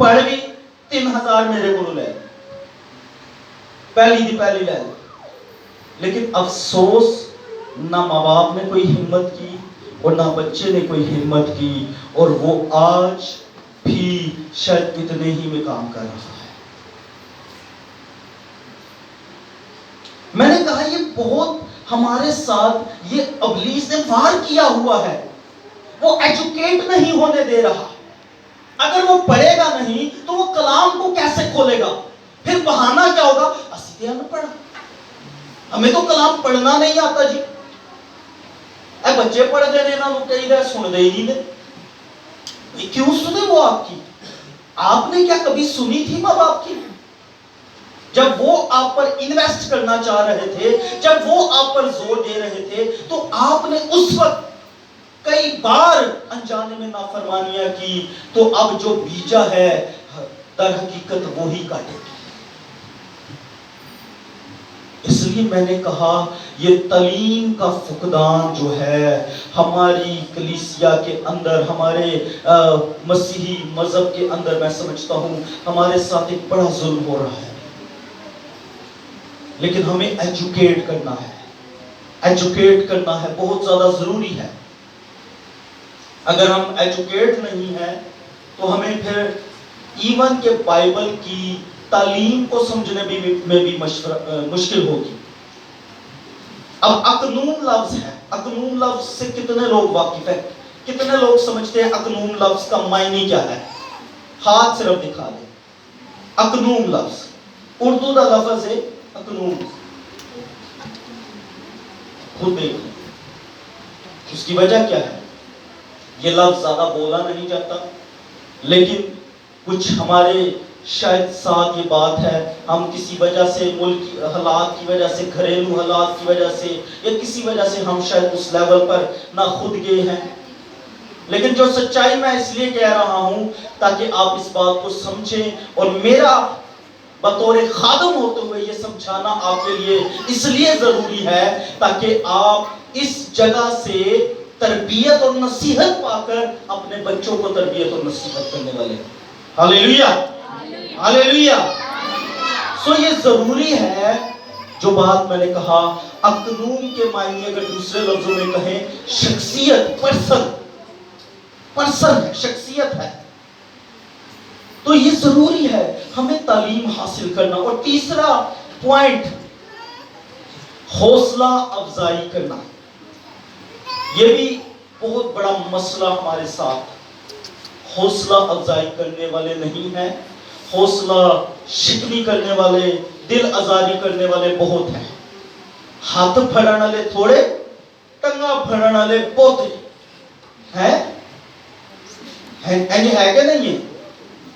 پڑھ بھی 3000 میرے کو لے پہلی لے لیکن افسوس نہ ماں باپ نے کوئی ہمت کی اور نہ بچے نے کوئی ہمت کی، اور وہ آج بھی شاید اتنے ہی میں کام کر رہا ہے۔ میں نے کہا یہ بہت ہمارے ساتھ یہ ابلیس نے وار کیا ہوا ہے۔ وہ ایجوکیٹ نہیں ہونے دے رہا۔ اگر وہ پڑھے گا نہیں تو وہ کلام کو کیسے کھولے گا؟ پھر بہانہ کیا ہوگا؟ اسی نے پڑھا، ہمیں تو کلام پڑھنا نہیں آتا جی۔ اے بچے پڑھ دے رہے نا، وہ کہیں دے سن دے ہی نہیں۔ کیوں سنے وہ آپ کی؟ آپ نے کیا کبھی سنی تھی ماں باپ کی؟ جب وہ آپ پر انویسٹ کرنا چاہ رہے تھے، جب وہ آپ پر زور دے رہے تھے، تو آپ نے اس وقت کئی بار انجانے میں نافرمانیاں کی، تو اب جو بیجا ہے در حقیقت وہی کاٹے گی۔ اس لیے میں نے کہا یہ تعلیم کا فقدان جو ہے ہماری کلیسیا کے اندر، ہمارے مسیحی مذہب کے اندر، میں سمجھتا ہوں ہمارے ساتھ ایک بڑا ظلم ہو رہا ہے۔ لیکن ہمیں ایجوکیٹ کرنا ہے، ایجوکیٹ کرنا ہے، بہت زیادہ ضروری ہے۔ اگر ہم ایجوکیٹ نہیں ہیں تو ہمیں پھر ایون کہ بائبل کی تعلیم کو سمجھنے میں بھی مشکل ہوگی۔ اب اکنون لفظ ہے، اکنون لفظ سے کتنے لوگ واقف ہیں؟ کتنے لوگ سمجھتے ہیں اکنون لفظ کا معنی کیا ہے؟ ہاتھ صرف دکھا دیں۔ اکنون لفظ اردو کا لفظ ہے اکنون، خود دیکھیں اس کی وجہ کیا ہے۔ یہ لفظ زیادہ بولا نہیں جاتا، لیکن کچھ ہمارے شاید ساتھ یہ بات ہے، ہم کسی وجہ سے، ملک حالات کی وجہ سے، گھریلو حالات کی وجہ سے، یا کسی وجہ سے ہم شاید اس لیول پر نہ خود گئے ہیں۔ لیکن جو سچائی میں اس لیے کہہ رہا ہوں تاکہ آپ اس بات کو سمجھیں، اور میرا بطور خادم ہوتے ہوئے یہ سمجھانا آپ کے لیے اس لیے ضروری ہے تاکہ آپ اس جگہ سے تربیت اور نصیحت پا کر اپنے بچوں کو تربیت اور نصیحت کرنے والے۔ ہاللیلویہ، ہاللیلویہ۔ سو یہ ضروری ہے جو بات میں نے کہا۔ اکنون کے معنی اگر دوسرے لفظوں میں کہیں، شخصیت، پرسن ہے، شخصیت ہے۔ تو یہ ضروری ہے ہمیں تعلیم حاصل کرنا۔ اور تیسرا پوائنٹ، حوصلہ افزائی کرنا۔ یہ بھی بہت بڑا مسئلہ ہمارے ساتھ۔ حوصلہ افزائی کرنے والے نہیں ہیں، حوصلہ شکنی کرنے والے، دل آزاری کرنے والے بہت ہیں۔ ہاتھ پھڑن والے تھوڑے، ٹنگا پھڑن والے بہت ہیں۔ ہے کہ نہیں ہے؟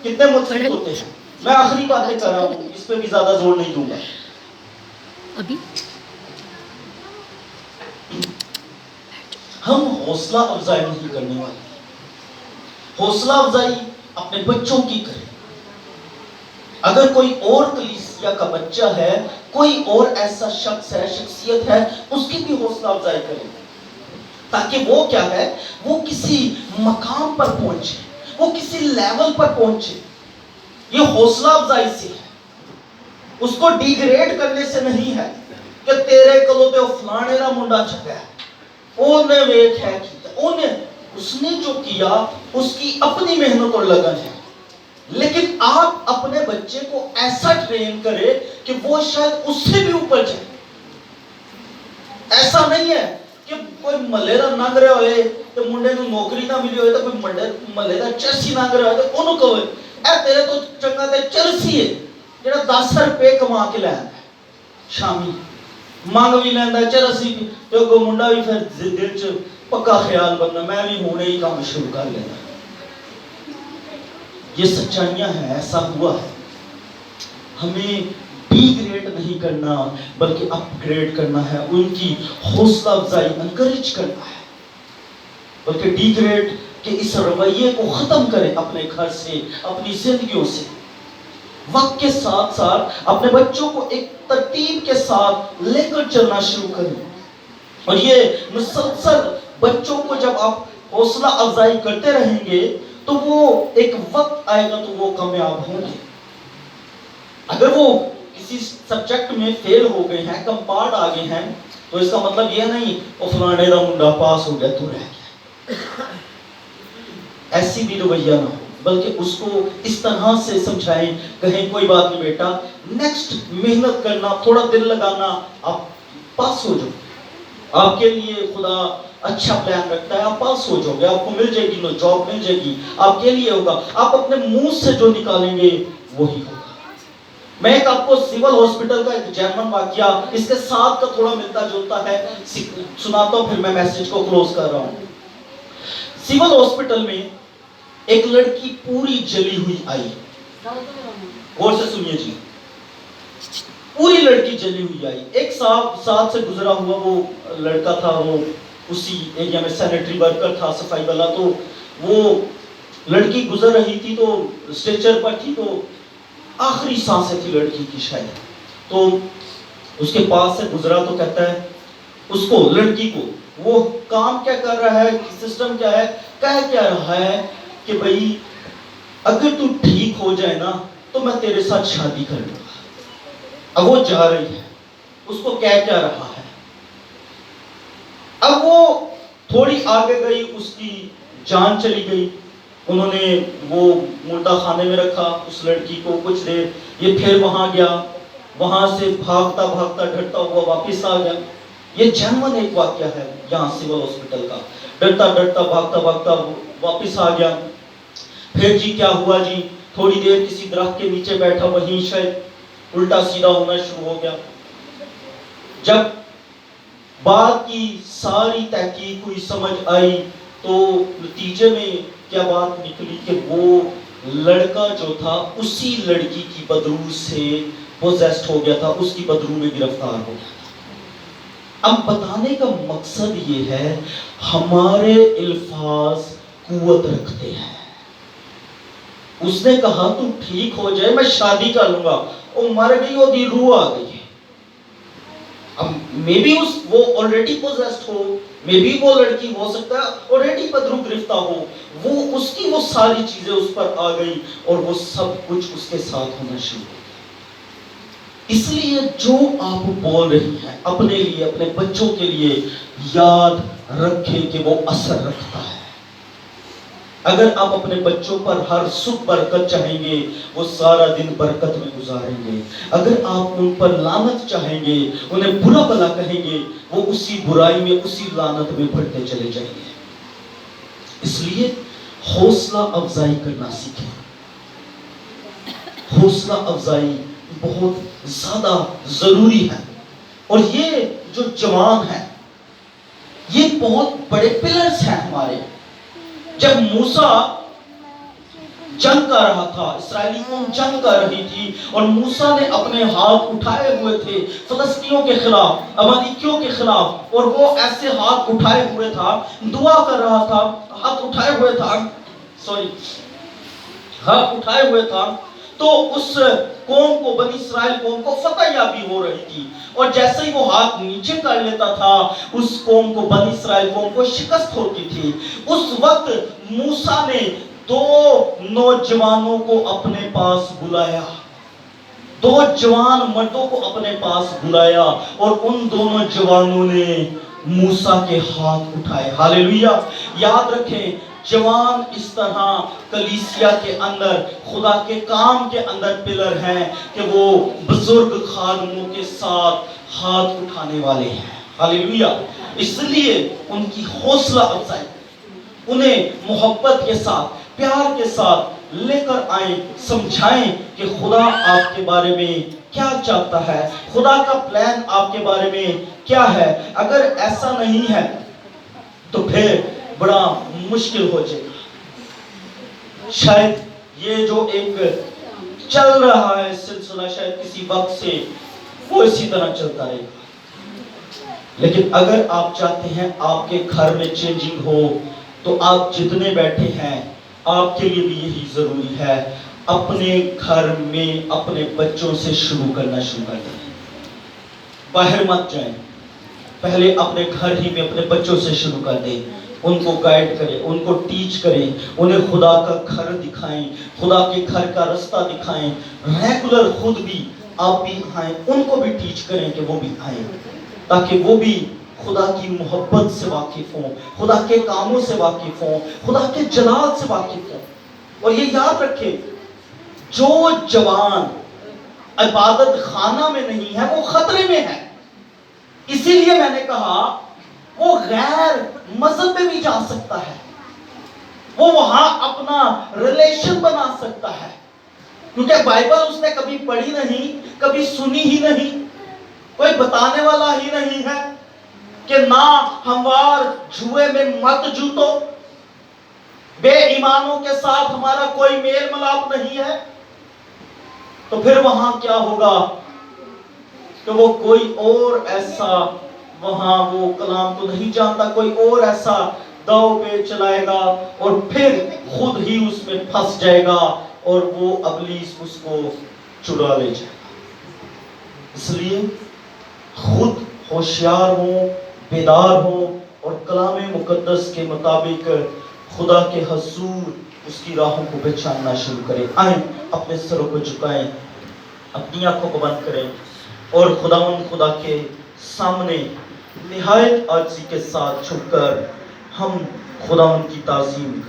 کتنے متفق ہوتے ہیں؟ میں آخری باتیں کر رہا ہوں، اس پہ بھی زیادہ زور نہیں دوں گا۔ ابھی ہم حوصلہ افزائی نہیں کرنے والے۔ حوصلہ افزائی اپنے بچوں کی کریں۔ اگر کوئی اور کلیسیا کا بچہ ہے، کوئی اور ایسا شخص ہے، شخصیت ہے، اس کی بھی حوصلہ افزائی کریں، تاکہ وہ کیا ہے، وہ کسی مقام پر پہنچے، وہ کسی لیول پر پہنچے۔ یہ حوصلہ افزائی سے ہے، اس کو ڈیگریڈ کرنے سے نہیں ہے کہ تیرے کلو تے فلانے دا منڈا چھکا ہے، اونے ویکھ ہے کیتا، اس نے جو کیا اس کی اپنی محنت اور لگن ہے۔ لیکن آپ اپنے بچے کو ایسا ٹرین کرے کہ وہ شاید اس سے بھی اوپر جائے۔ ایسا نہیں ہے کہ کوئی ملے دا ننگ رہا ہوئے تو منڈے نو نوکری نہ ملی ہوئے تو کوئی ملے دا چرسی ننگ رہا ہوئے تو انہوں کہوئے اے تیرے تو چنگا تے چرسی ہے جڑا 10 روپے کما کے لائن ہے، شامی مانگ بھی لیندا چرسی بھی، تو کوئی منڈا بھی پھر دل چ پکا خیال بننا میں بھی ہونے ہی کام شروع کر لینا۔ یہ سچائیاں ہیں، ایسا ہوا ہے۔ ہمیں ڈی گریڈ نہیں کرنا بلکہ اپ گریڈ کرنا ہے، ان کی حوصلہ افزائی انکریج کرنا ہے، بلکہ ڈی گریڈ کے اس رویے کو ختم کریں اپنے گھر سے، اپنی زندگیوں سے۔ وقت کے ساتھ ساتھ اپنے بچوں کو ایک ترتیب کے ساتھ لے کر چلنا شروع کریں، اور یہ مسلسل بچوں کو جب آپ حوصلہ افزائی کرتے رہیں گے تو وہ ایک وقت آئے گا تو وہ کامیاب ہوں گے. اگر وہ کسی سبجیکٹ میں فیل ہو گئے ہیں, کم پارٹ آ گئے ہیں, تو اس کا مطلب یہ نہیں وہ فلانے دا منڈا پاس ہو گیا تو رہ گیا. ایسی بھی رویہ نہ ہو, بلکہ اس کو اس طرح سے سمجھائیں, کہیں کوئی بات نہیں بیٹا, نیکسٹ محنت کرنا, تھوڑا دل لگانا, آپ پاس ہو جاؤ. آپ کے لیے خدا اچھا پلان رکھتا ہے, آپ پاس ہو جاؤ گے, آپ کو مل جائے گی, نو جاب مل جائے گی, آپ کے لیے ہوگا. آپ اپنے منہ سے جو نکالیں گے وہی ہوگا. میں ایک آپ کو سول ہاسپٹل کا ایک جرمن واقعہ اس کے ساتھ کا تھوڑا ملتا جلتا ہے سناتا ہوں, پھر میں میسج کو کلوز کر رہا ہوں. سول ہاسپٹل میں ایک لڑکی پوری جلی ہوئی آئی. غور سے سنیے جی, پوری لڑکی جلی ہوئی آئی. ایک ساتھ سے گزرا ہوا وہ لڑکا تھا, وہ اسی ایریا میں سینیٹری ورکر تھا, صفائی والا. تو وہ لڑکی گزر رہی تھی تو اسٹریچر پر تھی, تو آخری سانسیں تھی لڑکی کی شاید. تو اس کے پاس سے گزرا تو کہتا ہے اس کو, لڑکی کو, وہ کام کیا کر رہا ہے, سسٹم کیا ہے, کہہ کیا رہا ہے کہ بھئی اگر تو ٹھیک ہو جائے نا تو میں تیرے ساتھ شادی کر لوں گا. اب وہ جا رہی ہے, اس کو کہہ کیا رہا ہے. اب وہ تھوڑی آگے گئی, اس کی جان چلی گئی. انہوں نے وہ مردہ خانے میں رکھا اس لڑکی کو کچھ دیر. یہ پھر وہاں گیا, وہاں سے بھاگتا بھاگتا ڈرتا ہوا واپس آ گیا. یہ جنون ایک واقعہ ہے یہاں سول ہاسپٹل کا. ڈرتا ڈرتا بھاگتا بھاگتا واپس آ گیا. پھر جی کیا ہوا جی, تھوڑی دیر کسی درخت کے نیچے بیٹھا, وہیں شاید الٹا سیدھا ہونا شروع ہو گیا. جب بات کی ساری تحقیق ہوئی, سمجھ آئی, تو نتیجے میں کیا بات نکلی کہ وہ لڑکا جو تھا اسی لڑکی کی بدرو سے پوزیسڈ ہو گیا تھا, اس کی بدرو میں گرفتار ہو گیا تھا. اب بتانے کا مقصد یہ ہے, ہمارے الفاظ قوت رکھتے ہیں. اس نے کہا تو ٹھیک ہو جائے میں شادی کر لوں گا, وہ مر گئی, وہ دی روح آ گئی. اب مے بی وہ آلریڈی پوزیسڈ ہو, مے بی وہ لڑکی ہو سکتا ہے آلریڈی بدرو گرفتار ہو, وہ اس کی وہ ساری چیزیں اس پر آ گئی اور وہ سب کچھ اس کے ساتھ ہونا شروع ہو گیا. اس لیے جو آپ بول رہی ہیں اپنے لیے, اپنے بچوں کے لیے, یاد رکھیں کہ وہ اثر رکھتا ہے. اگر آپ اپنے بچوں پر ہر سکھ برکت چاہیں گے, وہ سارا دن برکت میں گزاریں گے. اگر آپ ان پر لعنت چاہیں گے, انہیں برا بھلا کہیں گے, وہ اسی برائی میں, اسی لعنت میں بڑھتے چلے جائیں گے. اس لیے حوصلہ افزائی کرنا سیکھیں. حوصلہ افزائی بہت زیادہ ضروری ہے. اور یہ جو جوان ہیں یہ بہت بڑے پلرز ہیں ہمارے. جب موسیٰ جنگ کر رہا تھا, اسرائیلی قوم جنگ کر رہی تھی, اور موسیٰ نے اپنے ہاتھ اٹھائے ہوئے تھے فلسطینیوں کے خلاف, امالیکیوں کے خلاف, اور وہ ایسے ہاتھ اٹھائے ہوئے تھا, دعا کر رہا تھا, ہاتھ اٹھائے ہوئے تھا, ہاتھ اٹھائے ہوئے تھا, تو اس قوم کو, بنی اسرائیل قوم کو فتح یابی ہو رہی تھی. اور جیسے ہی وہ ہاتھ نیچے کر لیتا تھا, اس قوم کو, بنی اسرائیل قوم کو شکست ہوتی تھی. اس وقت موسیٰ نے 2 نوجوانوں کو اپنے پاس بلایا, 2 جوان مردوں کو اپنے پاس بلایا, اور ان دونوں جوانوں نے موسیٰ کے ہاتھ اٹھائے. ہاللیلویہ. یاد رکھیں, جوان اس طرح کلیسیا کے اندر, خدا کے کام کے اندر پلر ہیں کہ وہ بزرگ خادموں کے ساتھ ہاتھ اٹھانے والے ہیں. ہاللیلویہ. اس لیے ان کی حوصلہ افزائی, انہیں محبت کے ساتھ, پیار کے ساتھ لے کر آئیں, سمجھائیں کہ خدا آپ کے بارے میں کیا چاہتا ہے, خدا کا پلان آپ کے بارے میں کیا ہے. اگر ایسا نہیں ہے تو پھر بڑا مشکل ہو جائے گا. شاید یہ جو ایک چل رہا ہے سلسلہ, شاید کسی وقت سے وہ اسی طرح چلتا رہے گا. لیکن اگر آپ چاہتے ہیں آپ کے گھر میں چینجنگ ہو, تو آپ جتنے بیٹھے ہیں آپ کے لیے بھی یہی ضروری ہے, اپنے گھر میں اپنے بچوں سے شروع کرنا شروع کر دیں. باہر مت جائیں, پہلے اپنے گھر ہی میں اپنے بچوں سے شروع کر دیں. ان کو گائیڈ کریں, ان کو ٹیچ کریں, انہیں خدا کا گھر دکھائیں, خدا کے گھر کا رستہ دکھائیں. ریگولر خود بھی آپ بھی آئیں, ان کو بھی ٹیچ کریں کہ وہ بھی آئیں, تاکہ وہ بھی خدا کی محبت سے واقف ہوں, خدا کے کاموں سے واقف ہوں, خدا کے جلال سے واقف ہوں. اور یہ یاد رکھیں, جو جوان عبادت خانہ میں نہیں ہے وہ خطرے میں ہے. اسی لیے میں نے کہا وہ غیر مذہب میں بھی جا سکتا ہے, وہ وہاں اپنا ریلیشن بنا سکتا ہے, کیونکہ بائبل اس نے کبھی پڑھی نہیں, کبھی سنی ہی نہیں, کوئی بتانے والا ہی نہیں ہے کہ نہ ہموار جوئے میں مت جوتو, بے ایمانوں کے ساتھ ہمارا کوئی میل ملاپ نہیں ہے. تو پھر وہاں کیا ہوگا کہ وہ کوئی اور ایسا وہاں وہ کلام تو نہیں جانتا, کوئی اور ایسا دو پہ چلائے گا اور پھر خود ہی اس میں پھنس جائے گا اور وہ ابلیس اس کو چڑا لے جائے گا. اس لیے خود ہوشیار ہوں, بیدار ہوں اور کلام مقدس کے مطابق خدا کے حضور اس کی راہوں کو پہچاننا شروع کریں. آئیں اپنے سروں کو جھکائیں, اپنی آنکھوں کو بند کریں اور خدا کے سامنے نہایت عاجزی کے ساتھ جھک کر ہم خداوند کی تعظیم کریں.